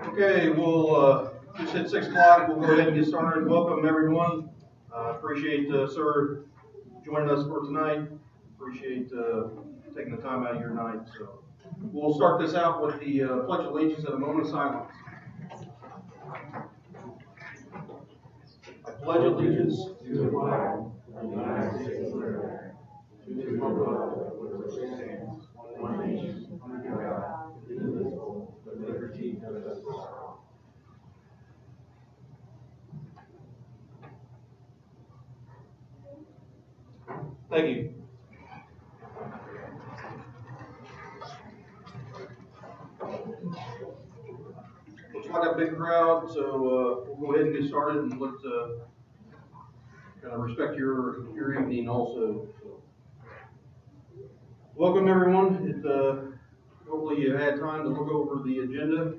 Okay, we'll just hit 6 o'clock. We'll go ahead and get started. Welcome, everyone. Appreciate, sir, joining us for tonight. Appreciate taking the time out of your night. So we'll start this out with the Pledge of Allegiance at a moment of silence. I pledge allegiance to the flag of the United States of America, to the republic which stands one nation under God, indivisible, with liberty and justice for all. Thank you. Looks like a big crowd, so we'll go ahead and get started and let's kind of respect your evening also. So, welcome everyone. Hopefully you had time to look over the agenda.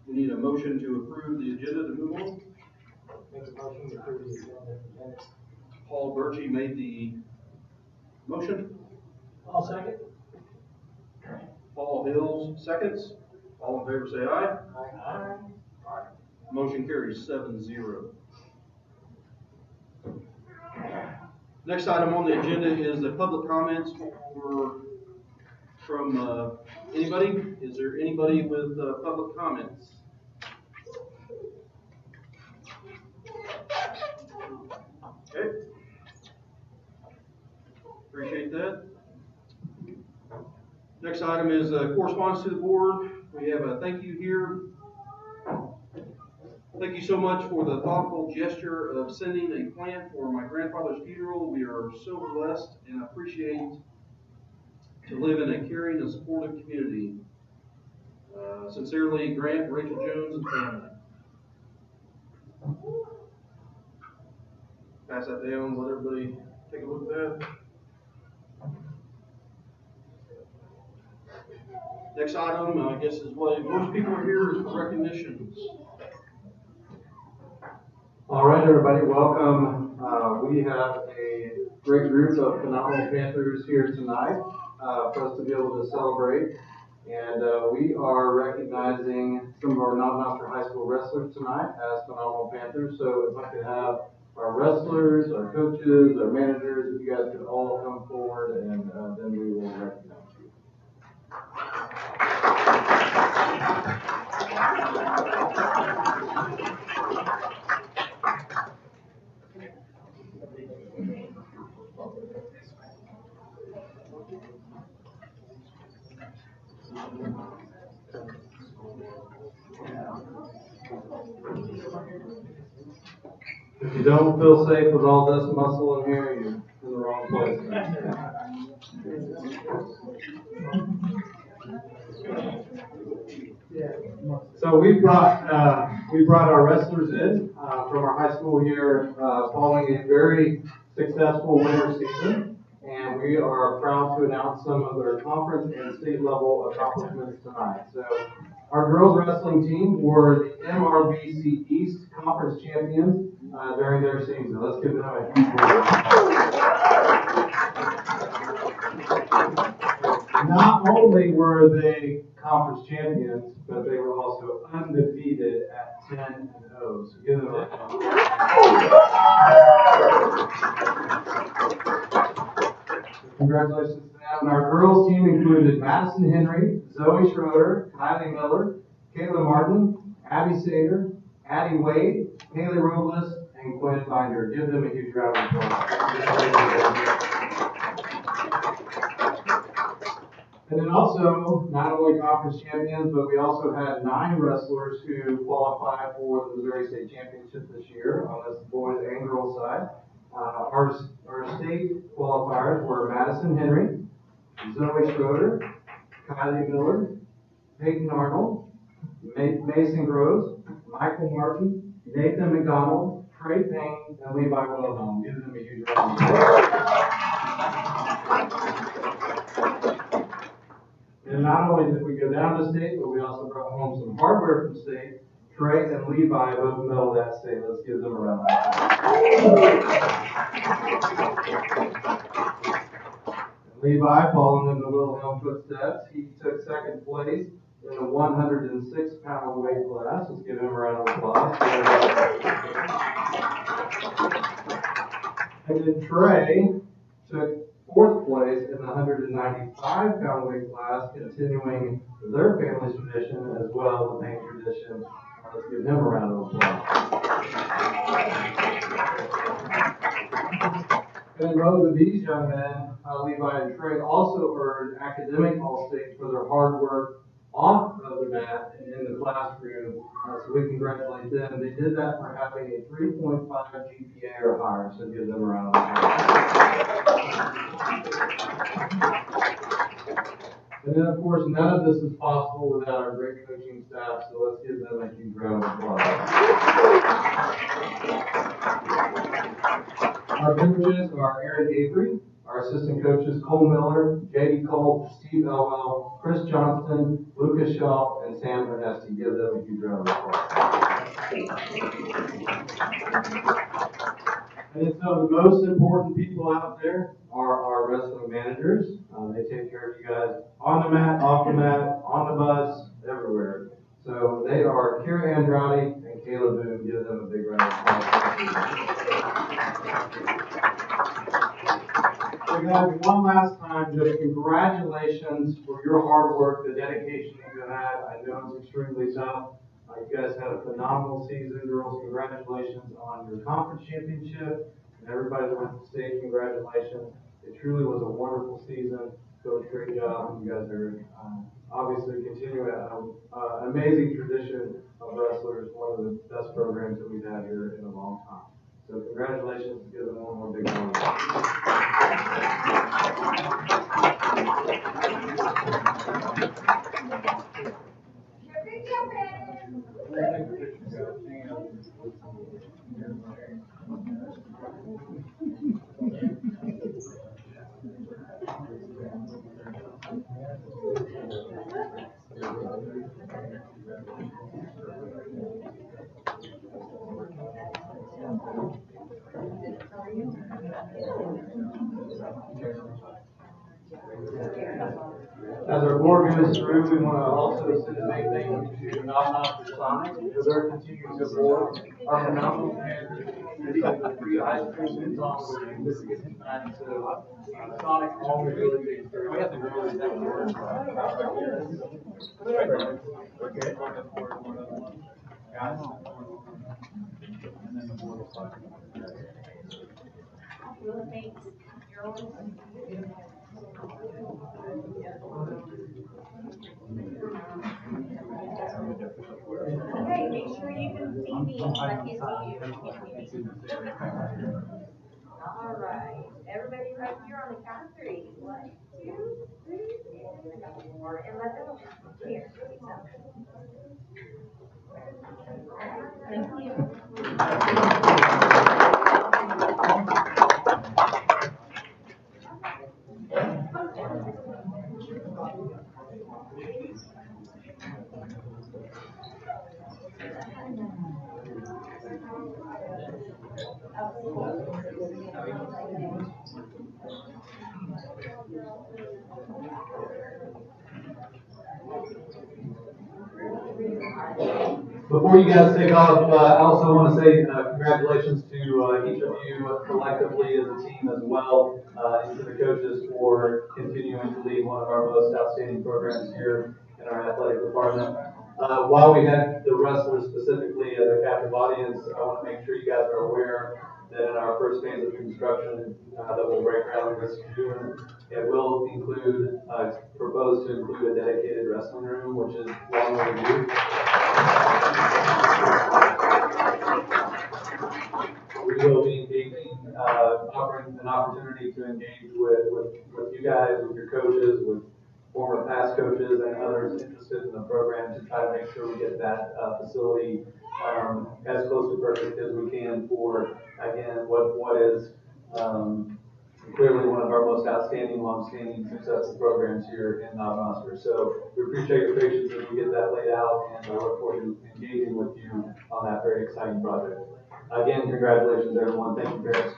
We need a motion to approve the agenda to move on. Make a motion to approve the agenda. Paul Birchie made the motion. I'll second. Paul Hills seconds. All in favor say aye. Aye. Aye. Motion carries 7-0. Next item on the agenda is the public comments from anybody. Is there anybody with public comments? Okay. Appreciate that. Next item is correspondence to the board. We have a thank you here. Thank you so much for the thoughtful gesture of sending a plant for my grandfather's funeral. We are so blessed and appreciate to live in a caring and supportive community. Sincerely, Grant, Rachel Jones, and family. Pass that down, let everybody take a look at that. Next item, I guess, is what most people are here is for recognitions. All right, everybody, welcome. We have a great group of phenomenal Panthers here tonight for us to be able to celebrate. And we are recognizing some of our non-master high school wrestlers tonight as phenomenal Panthers. So if I could have our wrestlers, our coaches, our managers, if you guys could all come forward, and then we will recognize you. If you don't feel safe with all this muscle in here, you're in the wrong place. So we brought our wrestlers in from our high school here following a very successful winter season, and we are proud to announce some of their conference and state level accomplishments tonight. So our girls wrestling team were the MRBC East Conference champions during their season. Let's give them a huge round. Not only were they conference champions, but they were also undefeated at 10-0. So give them a congratulations to them. And our girls team included Madison Henry, Zoe Schroeder, Kylie Miller, Kayla Martin, Abby Sager, Addie Wade, Haley Robles, and Quinn Binder. Give them a huge round of applause. And then also, not only conference champions, but we also had 9 wrestlers who qualified for the Missouri State Championship this year on this boys and girls side. Our state qualifiers were Madison Henry, Zoe Schroeder, Kylie Miller, Peyton Arnold, Mason Groves, Michael Martin, Nathan McDonald, Trey Payne, and Levi Wilhelm. Give them a huge round of applause. And not only did we go down to state, but we also brought home some hardware from state. Trey and Levi both medaled that state. Let's give them a round of applause. Levi, following in the Wilhelm footsteps, he took second place in the 106-pound weight class. Let's give him a round of applause. And then Trey took fourth place in the 195-pound weight class, continuing their family's tradition as well, the paint tradition. Let's give him a round of applause. And both of these young men, Levi and Trey, also earned academic All-State for their hard work off of the mat and in the classroom. So we congratulate them. They did that for having a 3.5 GPA or higher, so give them a round of applause. And then, of course, none of this is possible without our great coaching staff, so let's give them a huge round of applause. Our coaches are Aaron Avery, our assistant coaches Cole Miller, J.D. Cole, Steve Elwell, Chris Johnston, Lucas Shaw, and Sam Ernesti. Give them a huge round of applause. And so the most important people out there are our wrestling managers. They take care of you guys on the mat, off the mat, on the bus, everywhere. So they are Kira Andrade and Caleb Boone. Give them a big round of applause. So guys, one last time, just congratulations for your hard work, the dedication that you had. I know it's extremely tough. You guys had a phenomenal season. Girls, congratulations on your conference championship. And everybody that went to state, congratulations. It truly was a wonderful season. Coach, great job. You guys are obviously continuing an amazing tradition of wrestlers, one of the best programs that we've had here in a long time. So congratulations. Give them one more big round. As our board goes through, we want to also send a big thank you to Not Sonic for their continued support. Our phenomenal commanders, the free ice cream and on with significant impact. So Sonic always really takes care of. We have to go with that word. Okay. Guys. Okay, make sure you can see me if I can see you. All right, everybody right here on the count of three. 1, 2, 3, and a couple more, and let them here. Thank you. Before you guys take off, I also want to say congratulations to each of you collectively as a team as well, and to the coaches for continuing to lead one of our most outstanding programs here in our athletic department. While we had the wrestlers specifically as a captive audience, I want to make sure you guys are aware that in our first phase of construction that will break ground this June, it will include, propose to include a dedicated wrestling room, which is long overdue. We will be engaging, offering an opportunity to engage with you guys, with your coaches, with former past coaches and others interested in the program to try to make sure we get that facility as close to perfect as we can for, again, what is clearly one of our most outstanding, long-standing, successful programs here in Knob So we appreciate your patience as we get that laid out, and I look forward to engaging with you on that very exciting project. Again, congratulations, everyone. Thank you, Paris.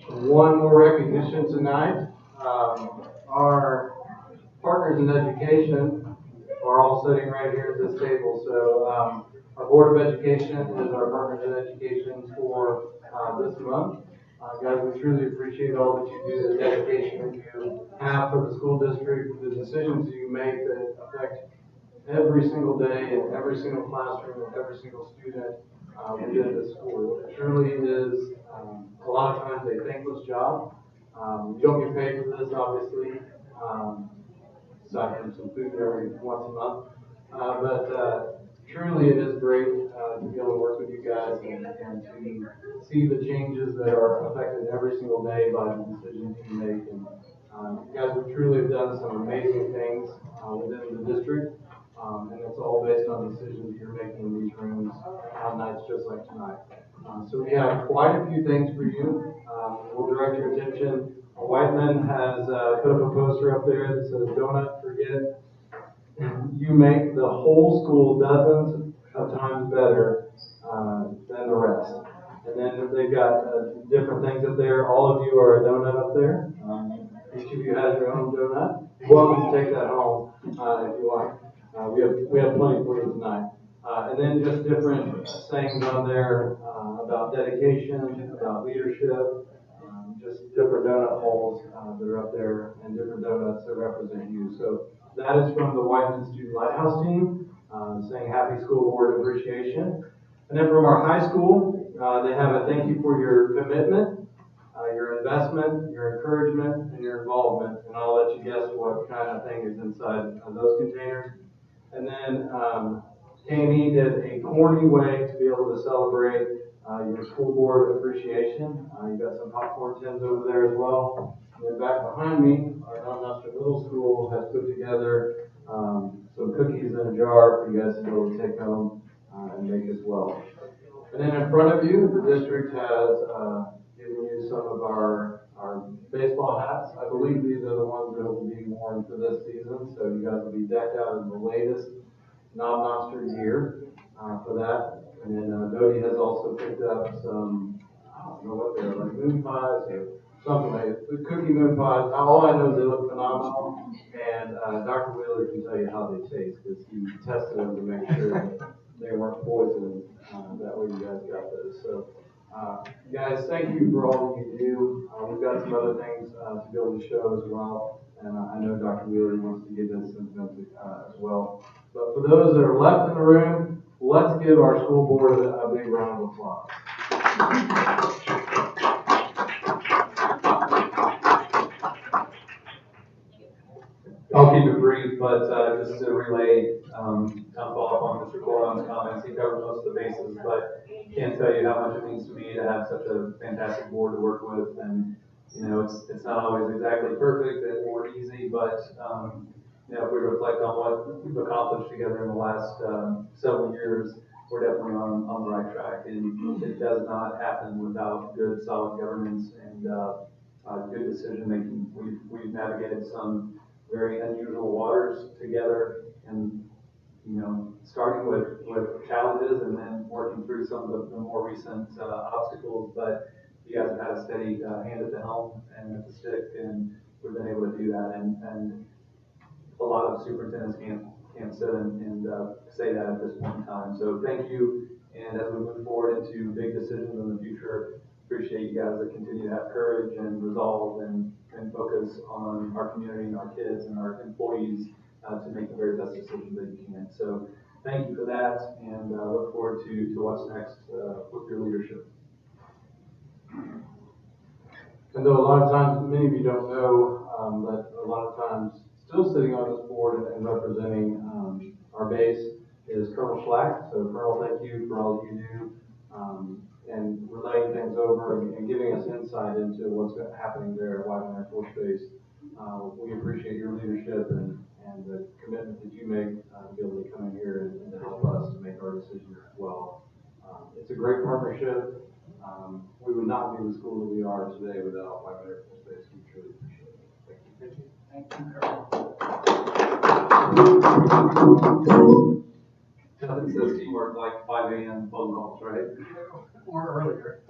One more recognition tonight. Our partners in education are all sitting right here at this table. So our Board of Education is our partners in education for this month. Guys, we truly appreciate all that you do, the dedication that you have for the school district, the decisions you make that affect every single day in every single classroom and every single student within the school. It truly is a lot of times a thankless job. You don't get paid for this, obviously, aside from some food every once a month. But truly it is great to be able to work with you guys and to see the changes that are affected every single day by the decisions you make. And you guys have truly have done some amazing things within the district. And it's all based on decisions you're making in these rooms on nights just like tonight. So we have quite a few things for you. We'll direct your attention. Whiteman has put up a poster up there that says, "Donut Forget." You make the whole school dozens of times better than the rest. And then they've got different things up there. All of you are a donut up there. Each of you has your own donut. You're welcome to take that home if you like. We have plenty for you tonight. And then just different sayings on there about dedication, about leadership, just different donut holes that are up there and different donuts that represent you. So that is from the Whiteman Student Lighthouse team, saying Happy School Board Appreciation. And then from our high school, they have a thank you for your commitment, your investment, your encouragement, and your involvement. And I'll let you guess what kind of thing is inside those containers. And then Amy did a corny way to be able to celebrate your school board appreciation. You got some popcorn tins over there as well. And then back behind me, our Northwestern Middle School has put together some cookies in a jar for you guys to be able to take home and make as well. And then in front of you, the district has given you some of our baseball hats. I believe these are the ones that will be worn for this season, so you guys will be decked out in the latest Knob Noster gear for that. And then Dodie has also picked up some, I don't know what they're like, moon pies or something like it. Cookie moon pies. All I know is they look phenomenal, and Dr. Wheeler can tell you how they taste because he tested them to make sure that they weren't poisoned. That way you guys got those. So, guys, thank you for all that you do. We've got some other things to be able to show as well, and I know Dr. Wheeler wants to give us some things as well. But for those that are left in the room, let's give our school board a big round of applause. I'll keep it brief, but just to relay, kind of follow up on Mr. Coron's comments. He covered most of the bases, but can't tell you how much it means to me to have such a fantastic board to work with. And you know, it's not always exactly perfect or easy, but you know, if we reflect on what we've accomplished together in the last several years, we're definitely on the right track. And it does not happen without good, solid governance and good decision making. We've navigated some very unusual waters together, and you know, starting with challenges and then working through some of the more recent obstacles. But you guys have had a steady hand at the helm and at the stick, and we've been able to do that. And a lot of superintendents can't sit and say that at this point in time. So thank you. And as we move forward into big decisions in the future, appreciate you guys that continue to have courage and resolve and focus on our community and our kids and our employees to make the very best decisions that you can. So thank you for that, and look forward to what's next with your leadership. And though a lot of times, many of you don't know, that a lot of times still sitting on this board and representing our base is Colonel Schlack. So Colonel, thank you for all that you do and relaying things over and giving us insight into what's happening there at Whiteman Air Force Base. We appreciate your leadership and the commitment that you make to be able to come in here and to help us to make our decisions as well. It's a great partnership. We would not be the school that we are today without Whiteman Air Force Base. We truly appreciate it. Thank you. Thank you, Carl. Nothing says teamwork like 5 a.m. phone calls, right? Or earlier.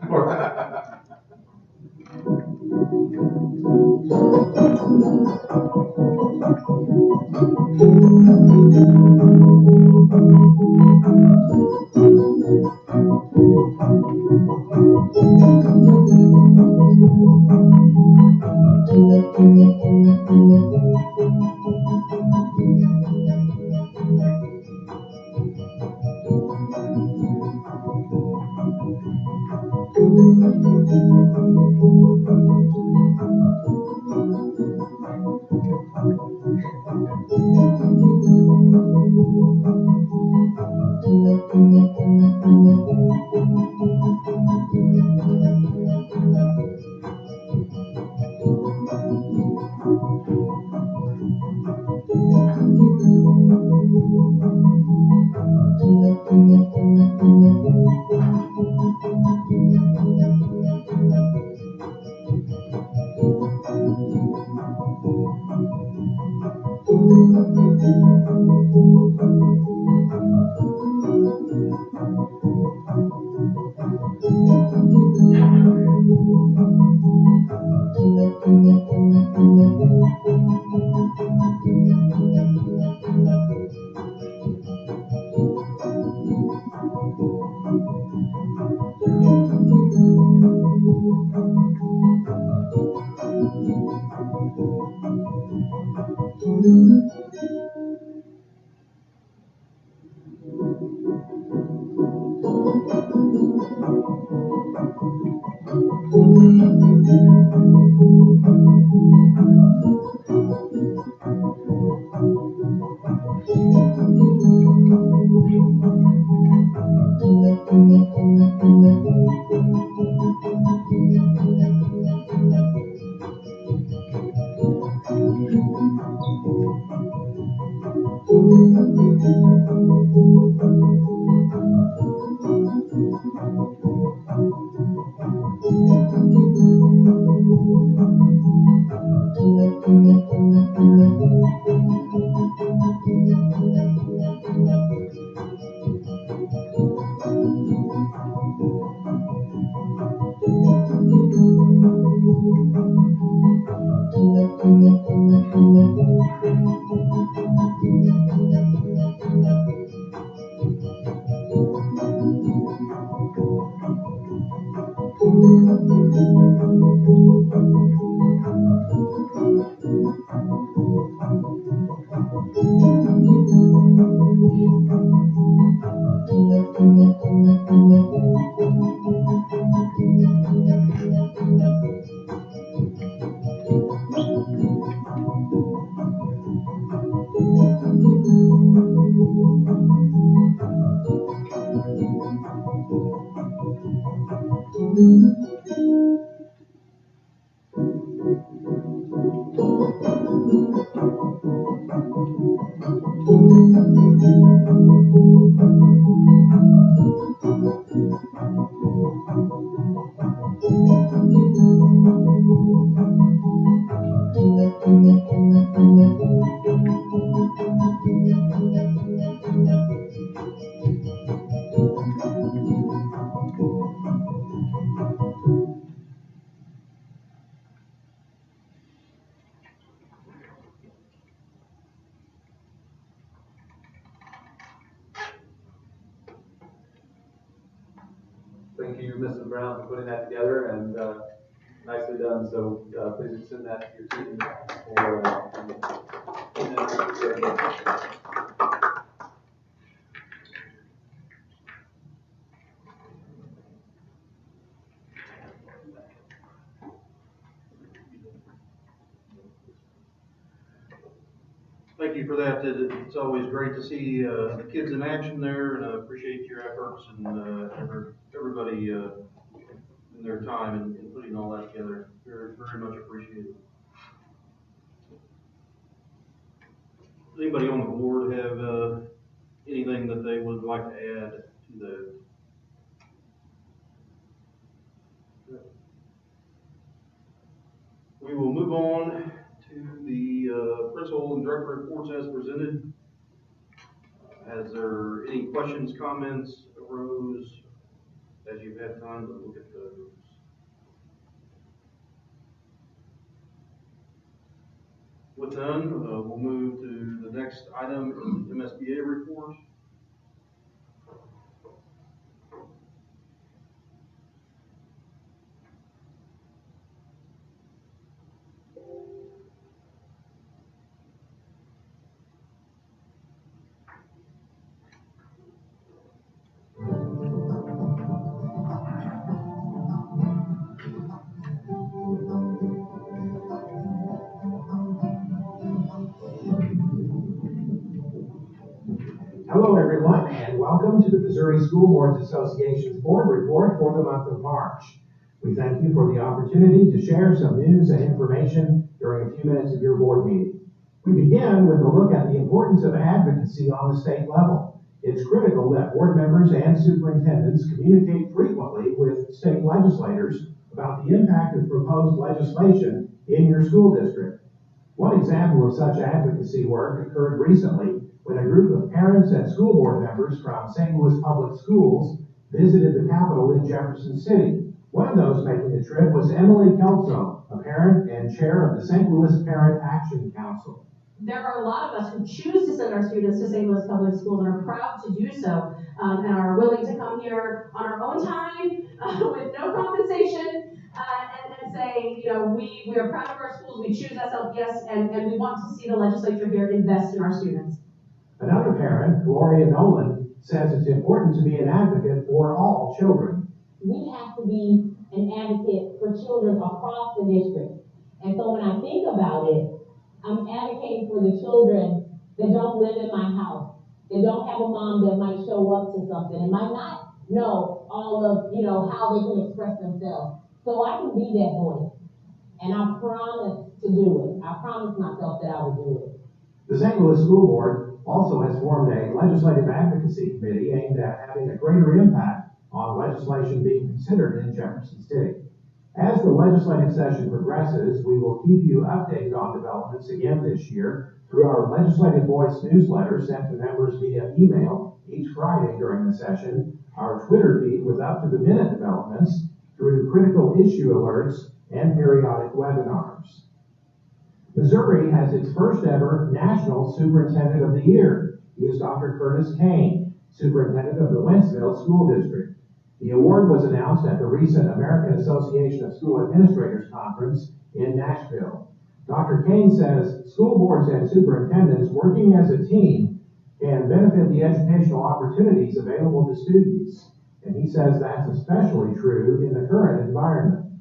Thank you, Mrs. Brown, for putting that together, and nicely done. So please extend that to your team for. Thank you for that. It's always great to see the kids in action there, and I appreciate your efforts and everybody in their time in putting all that together. Very, very much appreciated. Does anybody on the board have anything that they would like to add to the? We will move on to the principal and director reports as presented. Has there any questions, comments arose as you've had time to look at those? With none, we'll move to the next item, the MSBA report. Hello, everyone, and welcome to the Missouri School Boards Association's board report for the month of March. We thank you for the opportunity to share some news and information during a few minutes of your board meeting. We begin with a look at the importance of advocacy on the state level. It's critical that board members and superintendents communicate frequently with state legislators about the impact of proposed legislation in your school district. One example of such advocacy work occurred recently when a group of parents and school board members from St. Louis Public Schools visited the Capitol in Jefferson City. One of those making the trip was Emily Kelso, a parent and chair of the St. Louis Parent Action Council. There are a lot of us who choose to send our students to St. Louis Public Schools and are proud to do so, and are willing to come here on our own time with no compensation, and say, you know, we are proud of our schools, we choose SLPS, and we want to see the legislature here invest in our students. Another parent, Gloria Nolan, says it's important to be an advocate for all children. We have to be an advocate for children across the district. And so when I think about it, I'm advocating for the children that don't live in my house, that don't have a mom that might show up to something and might not know all of, how they can express themselves. So I can be that voice. And I promise to do it. I promise myself that I will do it. The St. Louis School Board also has formed a legislative advocacy committee aimed at having a greater impact on legislation being considered in Jefferson City. As the legislative session progresses, we will keep you updated on developments again this year through our Legislative Voice newsletter sent to members via email each Friday during the session, our Twitter feed with up-to-the-minute developments, through critical issue alerts and periodic webinars. Missouri has its first ever National Superintendent of the Year. He is Dr. Curtis Kane, Superintendent of the Wentzville School District. The award was announced at the recent American Association of School Administrators Conference in Nashville. Dr. Kane says school boards and superintendents working as a team can benefit the educational opportunities available to students. And he says that's especially true in the current environment.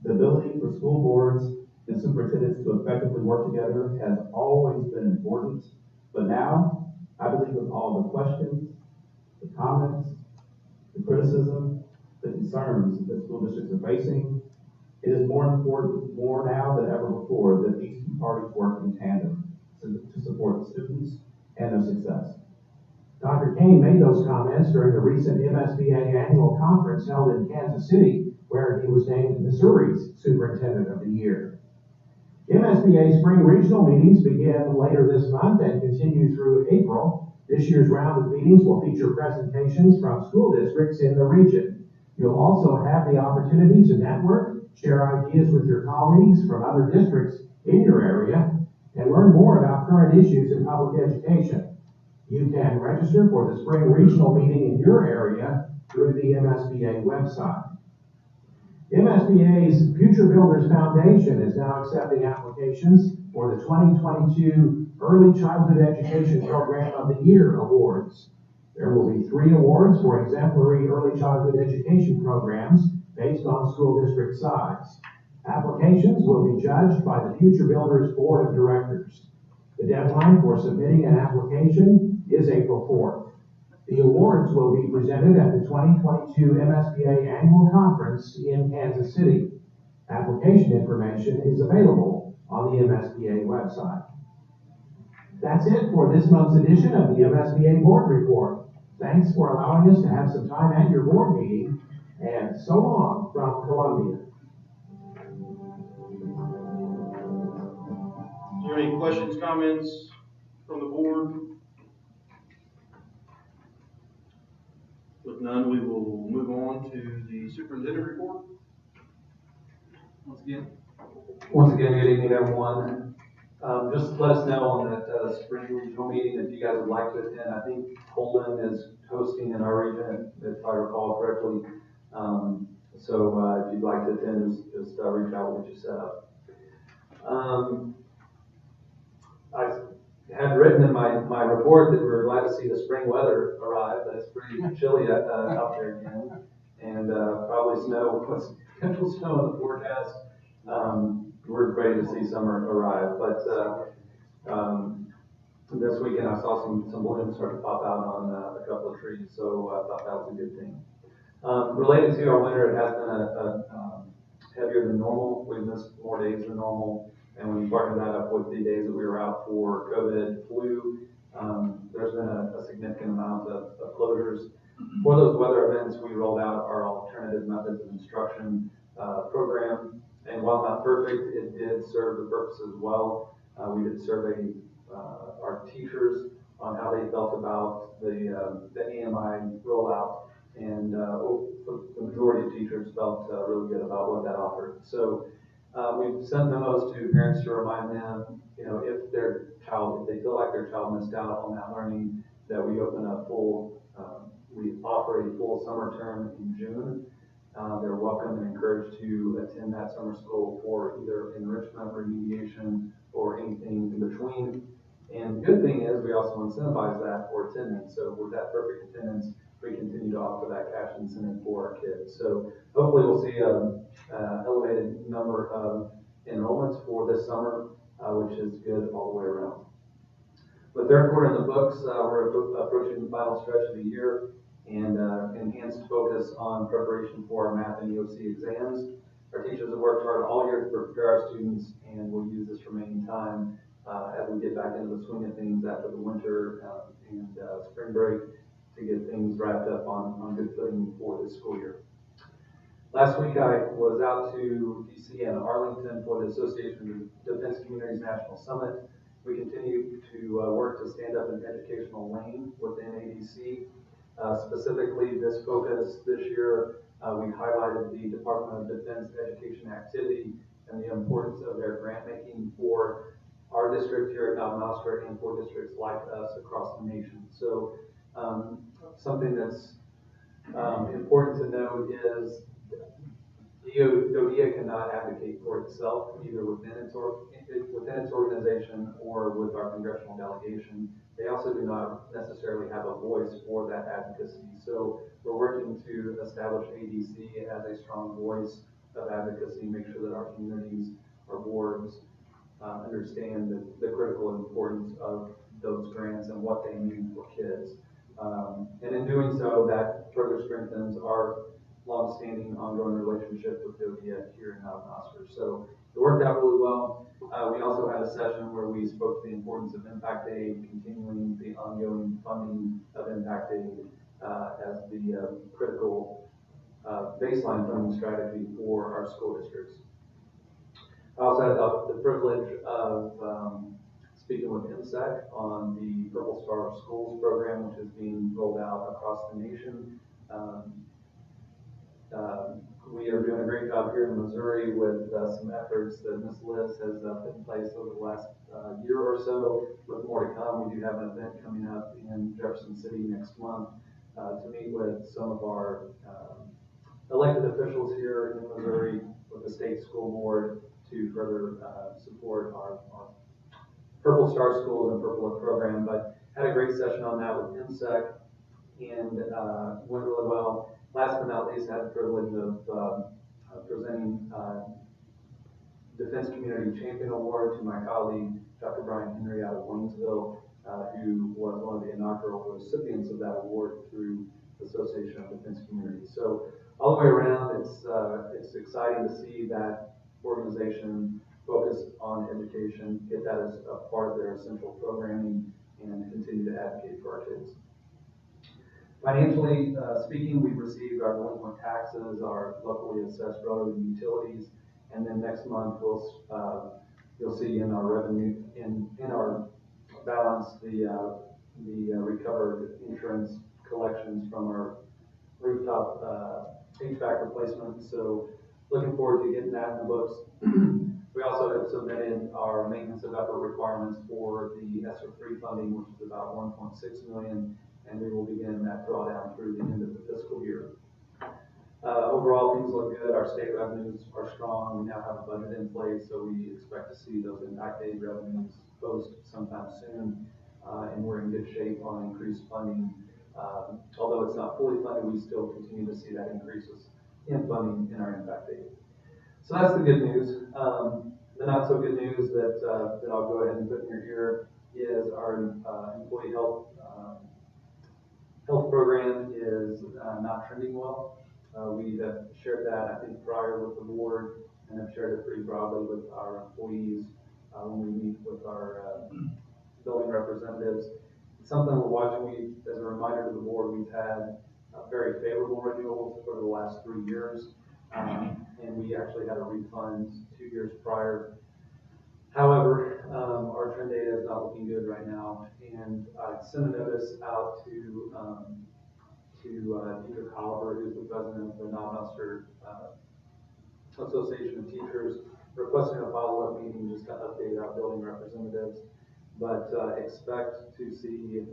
The ability for school boards and superintendents to effectively work together has always been important, but now, I believe with all the questions, the comments, the criticism, the concerns that school districts are facing, it is more important, more now than ever before, that these two parties work in tandem to support the students and their success. Dr. Kane made those comments during the recent MSBA annual conference held in Kansas City, where he was named Missouri's Superintendent of the Year. MSBA spring regional meetings begin later this month and continue through April. This year's round of meetings will feature presentations from school districts in the region. You'll also have the opportunity to network, share ideas with your colleagues from other districts in your area, and learn more about current issues in public education. You can register for the spring regional meeting in your area through the MSBA website. MSBA's Future Builders Foundation is now accepting applications for the 2022 Early Childhood Education Program of the Year Awards. There will be 3 awards for exemplary early childhood education programs based on school district size. Applications will be judged by the Future Builders Board of Directors. The deadline for submitting an application is April 4th. The awards will be presented at the 2022 MSBA Annual Conference in Kansas City. Application information is available on the MSBA website. That's it for this month's edition of the MSBA Board Report. Thanks for allowing us to have some time at your board meeting, and so long from Columbia. Is there any questions, comments from the board? With none, we will move on to the superintendent report. Once again, good evening, everyone. Just let us know on that spring regional meeting if you guys would like to attend. I think Holden is hosting in our region, if I recall correctly. So if you'd like to attend, just reach out, we'll get you set up. I had written in my report that we were glad to see the spring weather arrive, but it's pretty chilly out there again. And probably snow, potential snow in the forecast. We're ready to see summer arrive, but this weekend I saw some blooms start to pop out on a couple of trees, so I thought that was a good thing. Related to our winter, it has been a heavier than normal. We've missed more days than normal, and when you partner that up with the days that we were out for COVID, flu, there's been a significant amount of closures. For those weather events, we rolled out our alternative methods of instruction program. And while not perfect, it did serve the purpose as well. We did survey our teachers on how they felt about the AMI rollout, and the majority of teachers felt really good about what that offered. So we've sent memos to parents to remind them, if they feel like their child missed out on that learning, that we open a we offer a full summer term in June. They're welcome and encouraged to attend that summer school for either enrichment, remediation, or anything in between. And the good thing is we also incentivize that for attendance. So with that perfect attendance, we continue to offer that cash incentive for our kids. So hopefully we'll see an elevated number of enrollments for this summer, which is good all the way around. With third quarter in the books, we're approaching the final stretch of the year, and enhanced focus on preparation for our math and EOC exams. Our teachers have worked hard all year to prepare our students, and we'll use this remaining time as we get back into the swing of things after the winter and spring break to get things wrapped up on good footing for this school year. Last week I was out to DC and Arlington for the Association of Defense Communities National Summit. We continue to work to stand up an educational lane within ADC. Specifically, this focus this year, we highlighted the Department of Defense education activity and the importance of their grant making for our district here at Valdosta and for districts like us across the nation. So something that's important to note is DODEA cannot advocate for itself either within its organization or with our congressional delegation. They also do not necessarily have a voice for that advocacy. So we're working to establish ADC as a strong voice of advocacy, make sure that our communities, our boards understand the critical importance of those grants and what they mean for kids. And in doing so, that further strengthens our long-standing, ongoing relationship with DODEA here in Valdosta. So it worked out really well. We also had a session where we spoke to the importance of impact aid, continuing the ongoing funding of impact aid as the critical baseline funding strategy for our school districts. I also had the privilege of speaking with MSEC on the Purple Star Schools program, which is being rolled out across the nation. We are doing a great job here in Missouri with some efforts that Ms. Liz has put in place over the last year or so. With more to come, we do have an event coming up in Jefferson City next month to meet with some of our elected officials here in Missouri with the state school board to further support our Purple Star Schools and Purple Look program. But had a great session on that with MSEC and went really well. Last but not least, I had the privilege of presenting Defense Community Champion Award to my colleague, Dr. Brian Henry out of Waynesville, who was one of the inaugural recipients of that award through the Association of Defense Communities. So all the way around, it's exciting to see that organization focus on education, get that as a part of their essential programming, and continue to advocate for our kids. Financially speaking, we've received our delinquent taxes, our locally assessed road and utilities, and then next month you'll see in our revenue in our balance the recovered insurance collections from our rooftop HVAC replacement. So looking forward to getting that in the books. We also have submitted our maintenance of effort requirements for the ESSER 3 funding, which is about 1.6 million, and we will begin that drawdown through the end of the fiscal year. Overall, things look good. Our state revenues are strong. We now have a budget in place, so we expect to see those impact aid revenues post sometime soon. And we're in good shape on increased funding. Although it's not fully funded, we still continue to see that increases in funding in our impact aid. So that's the good news. The not so good news that I'll go ahead and put in your ear is our employee health program is not trending well. We have shared that, I think, prior with the board, and have shared it pretty broadly with our employees when we meet with our building representatives. It's something we're watching. As a reminder to the board, we've had very favorable renewals for the last 3 years, and we actually had a refund 2 years prior. However, our trend data is not looking good right now, and I sent a notice out to Deidre Colliver, who's the president of the Non-Ulster Association of Teachers, requesting a follow-up meeting just to update our building representatives. But expect to see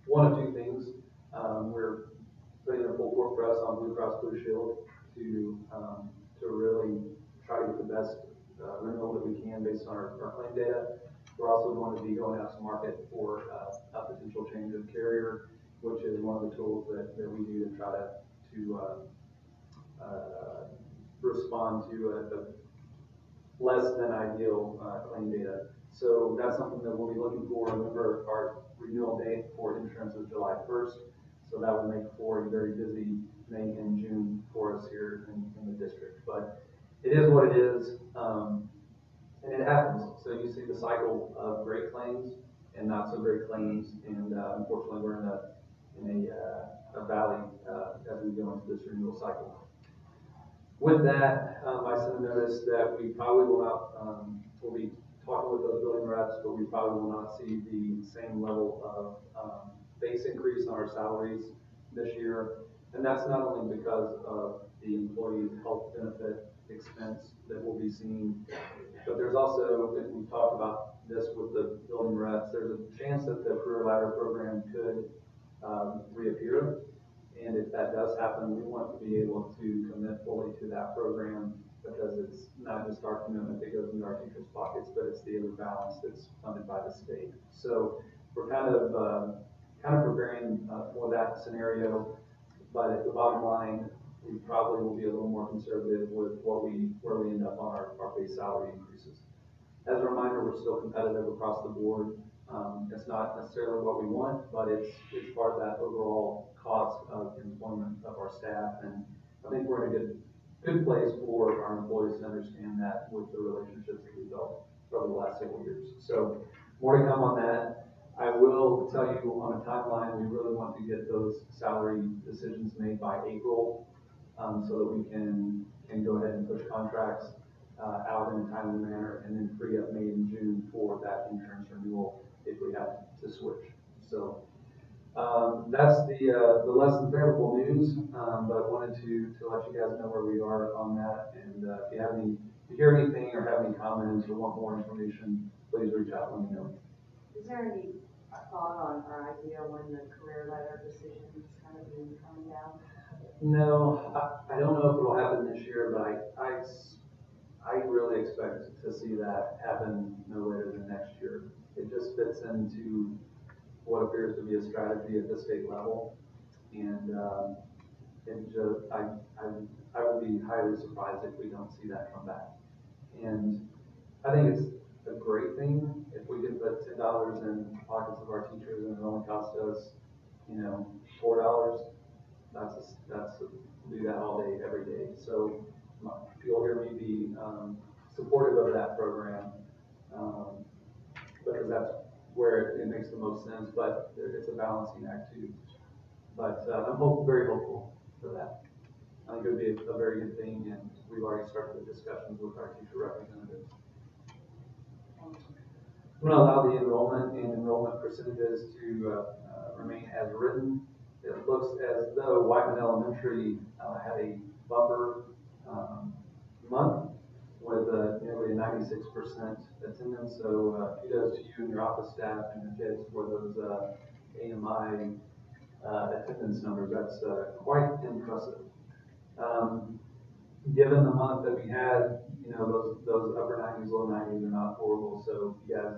one of two things. We're putting a full court press on Blue Cross Blue Shield to really try to get the best renewal that we can based on our claim data. We're also going to be going out to market for a potential change of carrier, which is one of the tools that we do to try to respond to a less than ideal claim data. So that's something that we'll be looking for. Remember, our renewal date for insurance is July 1st, so that would make for a very busy May and June for us here in the district. But it is what it is, and it happens. So you see the cycle of great claims and not so great claims, and unfortunately we're in a valley as we go into this renewal cycle. With that, I sent a notice that we probably will not, we'll be talking with those building reps, but we probably will not see the same level of base increase on our salaries this year. And that's not only because of the employee health benefit expense that we'll be seeing, but there's also, and we talked about this with the building reps, there's a chance that the career ladder program could reappear. And if that does happen, we want to be able to commit fully to that program, because it's not just our commitment that goes into our teachers' pockets, but it's the other balance that's funded by the state. So we're kind of preparing for that scenario, but at the bottom line, we probably will be a little more conservative with where we end up on our base salary increases. As a reminder, we're still competitive across the board. It's not necessarily what we want, but it's part of that overall cost of employment of our staff, and I think we're in a good place for our employees to understand that with the relationships that we've built over the last several years. So more to come on that. I will tell you on a timeline, we really want to get those salary decisions made by April, so that we can go ahead and push contracts out in a timely manner, and then free up May and June for that insurance renewal if we have to switch. So that's the less than favorable news, but wanted to let you guys know where we are on that. And if you hear anything or have any comments or want more information, please reach out and let me know. Is there any thought on or idea when the career ladder decision is kind of coming down? No, I don't know if it'll happen this year, but I really expect to see that happen no later than next year. It just fits into what appears to be a strategy at the state level, and I will be highly surprised if we don't see that come back. And I think it's a great thing if we can put $10 in the pockets of our teachers and it only costs us, $4. Do that all day, every day. So you'll hear me be supportive of that program, because that's where it makes the most sense, but it's a balancing act too. But I'm very hopeful for that. I think it would be a very good thing, and we've already started the discussions with our teacher representatives. I'm going to allow the enrollment and enrollment percentages to remain as written. it looks as though Whiteman Elementary had a bumper month with nearly a 96% attendance. So kudos to you and your office staff and your kids for those AMI attendance numbers. That's quite impressive. Given the month that we had, you know, those upper 90s, low 90s are not horrible. So you guys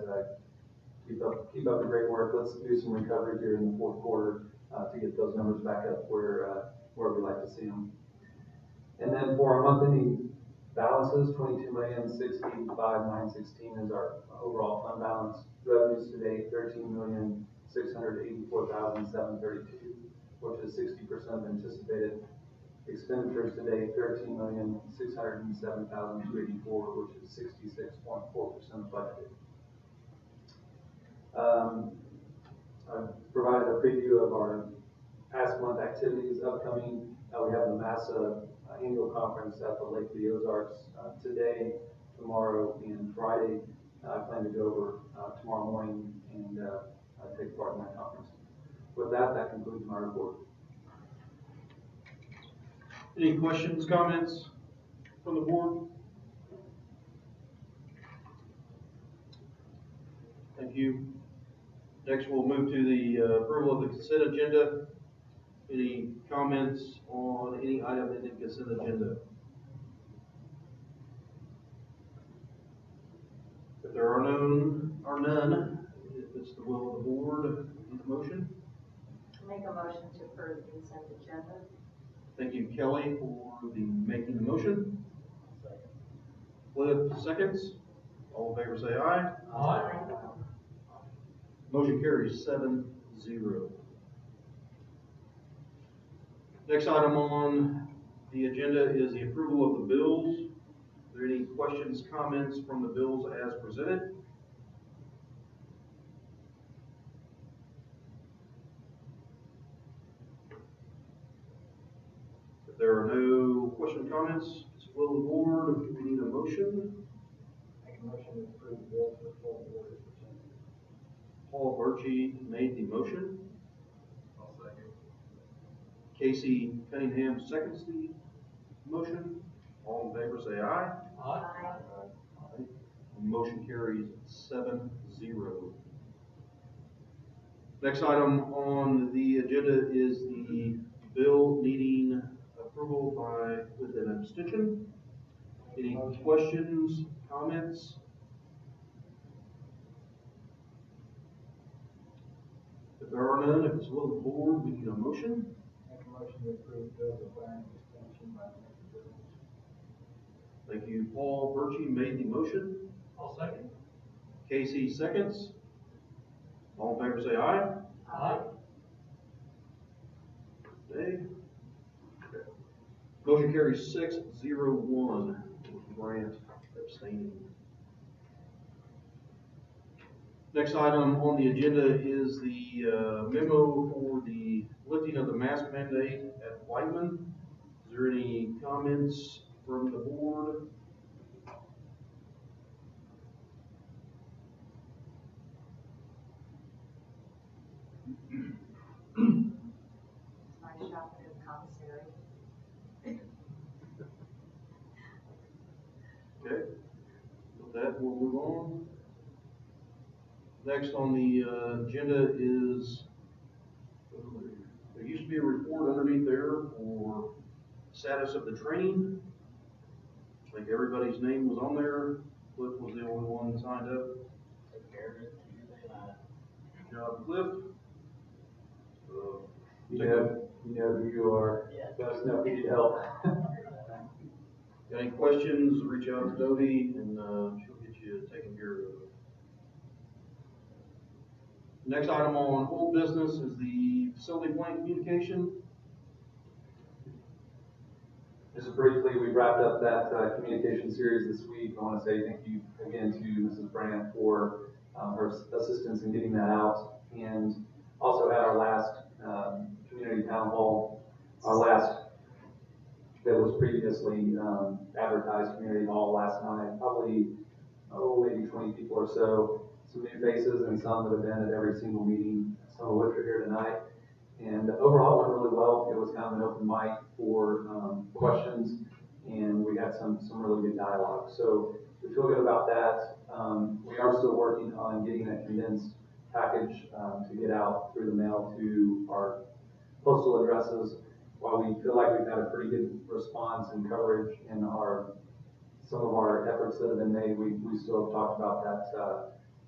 keep up the great work. Let's do some recovery here in the fourth quarter to get those numbers back up where we like to see them. And then for our month-ending balances, $22,065,916 is our overall fund balance. Revenues today, $13,684,732, which is 60% anticipated. Expenditures today, $13,607,284, which is 66.4% budgeted. I've provided a preview of our past month activities upcoming. We have the MASA annual conference at the Lake of the Ozarks today, tomorrow, and Friday. I plan to go over tomorrow morning and take part in that conference. With that, that concludes my report. Any questions, comments from the board? Thank you. Next, we'll move to the approval of the consent agenda. Any comments on any item in the consent agenda? If there are none, if it's the will of the board, need a motion? Make a motion to approve the consent agenda. Thank you, Kelly, for making the motion. Cliff, seconds. All in favor say aye. Aye. Motion carries 7-0. Next item on the agenda is the approval of the bills. Are there any questions, comments from the bills as presented? If there are no question comments, it's the will of the board. We need a motion. Make a motion to approve the bill for full board as presented. Paul Birchie made the motion. I'll second. Casey Cunningham seconds the motion. All in favor say aye. Aye. Aye. Motion carries 7-0. Next item on the agenda is the bill needing approval with an abstention. Any questions, comments? If there are none, if it's will of the board, we need a motion. Make a motion to approve the bill declaring extension by Mr. Bills. Thank you. Paul Birchie made the motion. I'll second. Casey seconds. All in favor say aye. Aye. Okay. Motion carries 6-0-1 with Grant abstaining. Next item on the agenda is the memo for the lifting of the mask mandate at Whiteman. Is there any comments from the board? Nice shop at the commissary. Okay. With that, we'll move on. Next on the agenda is, there used to be a report underneath there for status of the training. I think everybody's name was on there. Cliff was the only one signed up. Take care of it. Good job, Cliff. You know who you are. Yeah. Let us know if you need help. Got any questions, reach out to Dodie and she'll get you taken care of. Next item on old business is the facility plan communication. Just briefly, we wrapped up that communication series this week. I want to say thank you again to Mrs. Brandt for her assistance in getting that out. And also had our last community town hall, our last that was previously advertised community hall last night. Probably, maybe 20 people or so. Some new faces and some that have been at every single meeting, some of which are here tonight. And overall, it went really well. It was kind of an open mic for questions, and we had some really good dialogue. So we feel good about that. We are still working on getting a condensed package to get out through the mail to our postal addresses. While we feel like we've had a pretty good response and coverage in some of our efforts that have been made, we still have talked about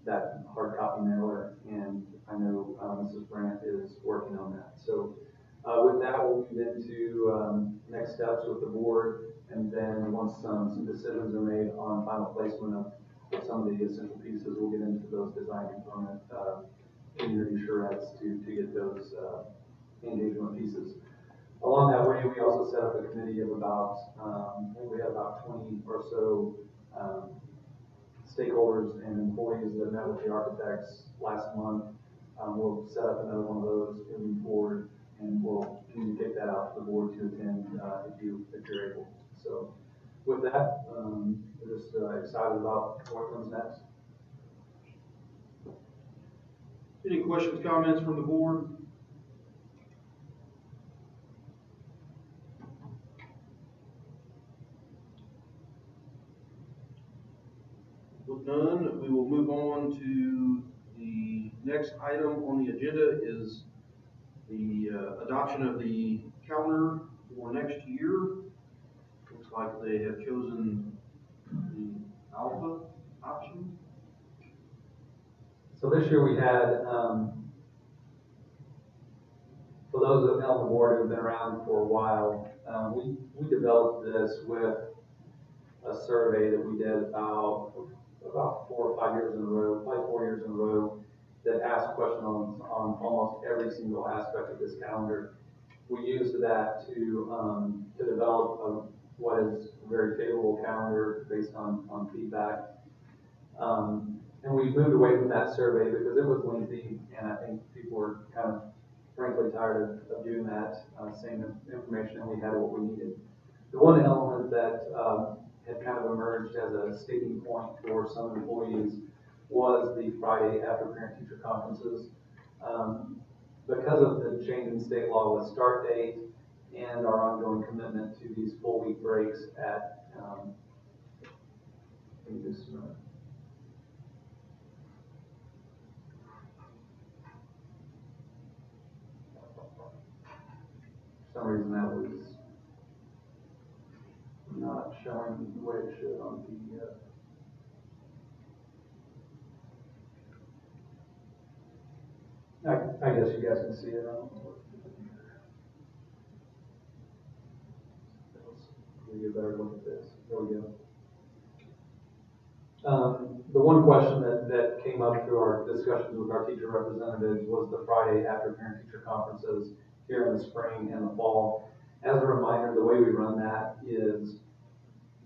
that hard copy mailer, and I know Mrs. Brandt is working on that. So with that, we'll move into next steps with the board, and then once some decisions are made on final placement of some of the essential pieces, we'll get into those design component community charrettes to get those engagement pieces. Along that way, we also set up a committee of about, I think we had about 20 or so stakeholders and employees that met with the architects last month. We'll set up another one of those moving forward, and we'll communicate that out to the board to attend if you're able. So with that, we're just excited about what comes next. Any questions, comments from the board? With none, we will move on to the next item on the agenda is the adoption of the calendar for next year. Looks like they have chosen the alpha option. So this year we had, for those that know the board who have been around for a while, we developed this with a survey that we did about 4 or 5 years in a row, probably 4 years in a row, that asked questions on almost every single aspect of this calendar. We used that to develop what is a very favorable calendar based on feedback. And we moved away from that survey because it was lengthy, and I think people were kind of frankly tired of doing that same information, and we had what we needed. The one element that had kind of emerged as a sticking point for some employees was the Friday after parent-teacher conferences. Because of the change in state law with start date and our ongoing commitment to these full week breaks at, for some reason that was not showing the way it should on PDF. I guess you guys can see it. We'll get a better look at this. There we go. The one question that came up through our discussions with our teacher representatives was the Friday after parent-teacher conferences here in the spring and the fall. As a reminder, the way we run that is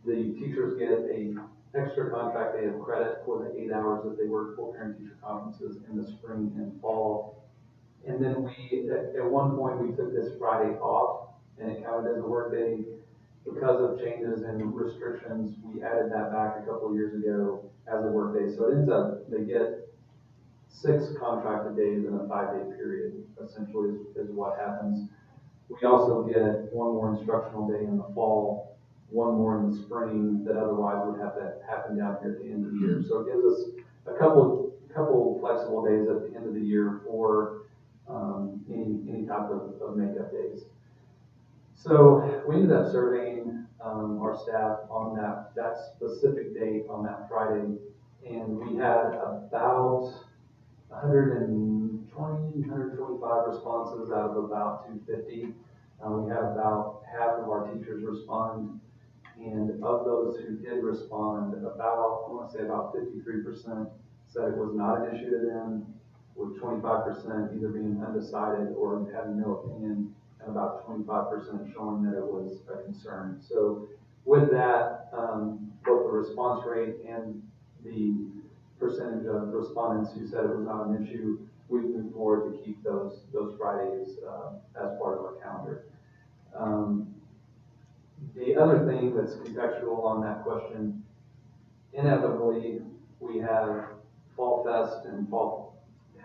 the teachers get an extra contract day of credit for the 8 hours that they work for parent-teacher conferences in the spring and fall. And then at one point, we took this Friday off, and it counted as a work day. Because of changes and restrictions, we added that back a couple of years ago as a work day. So it ends up, they get 6 contracted days in a 5-day period, essentially is what happens. We also get 1 more instructional day in the fall, 1 more in the spring that otherwise would have to happen down here at the end of the year. So it gives us a couple flexible days at the end of the year for any type of makeup days. So we ended up surveying our staff on that specific date on that Friday, and we had about 120, 125 responses out of about 250. We had about half of our teachers respond, and of those who did respond, about 53% said it was not an issue to them, with 25% either being undecided or having no opinion, and about 25% showing that it was a concern. So with that, both the response rate and the percentage of respondents who said it was not an issue, we've moved forward to keep those Fridays as part of our calendar. The other thing that's contextual on that question, inevitably we have Fall Fest and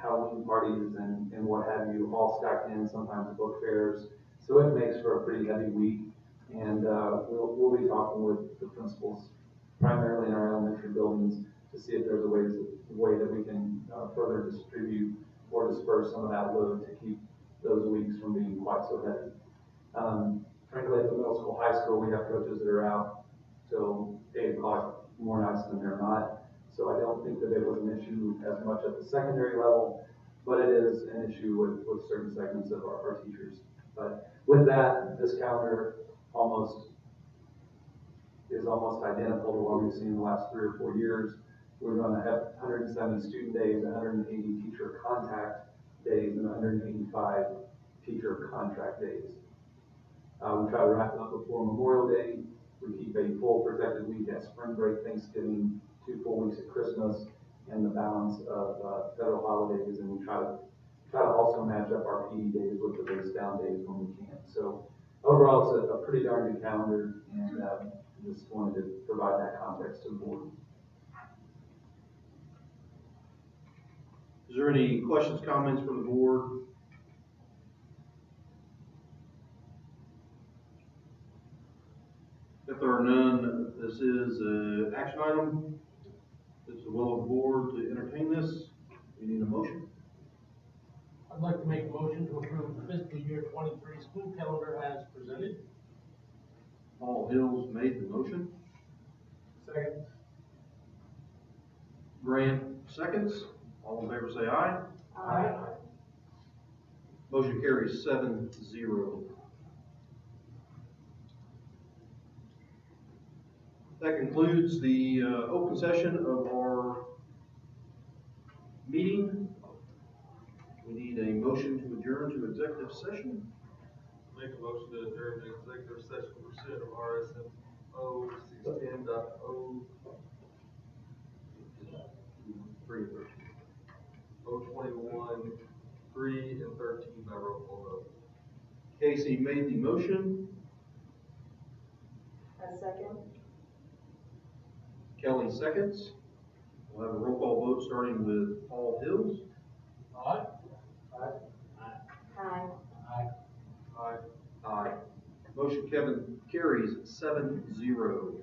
Halloween parties and what have you, all stacked in, sometimes book fairs. So it makes for a pretty heavy week. And we'll be talking with the principals, primarily in our elementary buildings, to see if there's a way that we can further distribute or disperse some of that load to keep those weeks from being quite so heavy. Frankly, at the middle school, high school, we have coaches that are out till 8 o'clock more nights than they're not. So I don't think that it was an issue as much at the secondary level, but it is an issue with certain segments of our teachers. But with that, this calendar is almost identical to what we've seen in the last 3 or 4 years. We're going to have 170 student days, 180 teacher contact days, and 185 teacher contract days. We try to wrap it up before Memorial Day. We keep a full protected week at spring break, Thanksgiving, 2 full weeks at Christmas, and the balance of federal holidays. And we try to also match up our PD days with the base down days when we can. So overall, it's a pretty darn good calendar, and just wanted to provide that context to the board. Is there any questions, comments from the board? If there are none, this is an action item. It's the will of the board to entertain this. We need a motion. I'd like to make a motion to approve the fiscal year 23 school calendar as presented. Paul Hills made the motion. Second. Grant seconds. All in favor say aye. Aye. Motion carries 7-0. That concludes the open session of our meeting. We need a motion to adjourn to executive session. Make a motion to adjourn to executive session pursuant of RSMO 610.0. 021, 3, and 13 by roll call vote. Casey made the motion. A second? Kelly seconds. We'll have a roll call vote starting with Paul Hills. Aye. Aye. Aye. Aye. Aye. Motion carries 7-0.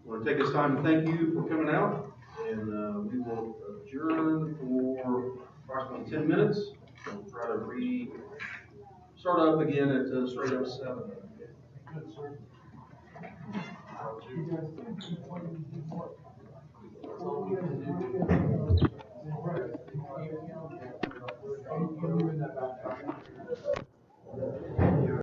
I want to take this time to thank you for coming out, and we will adjourn for approximately 10 minutes. We'll try to start up again at straight up 7. Good, sir. That's all we can do.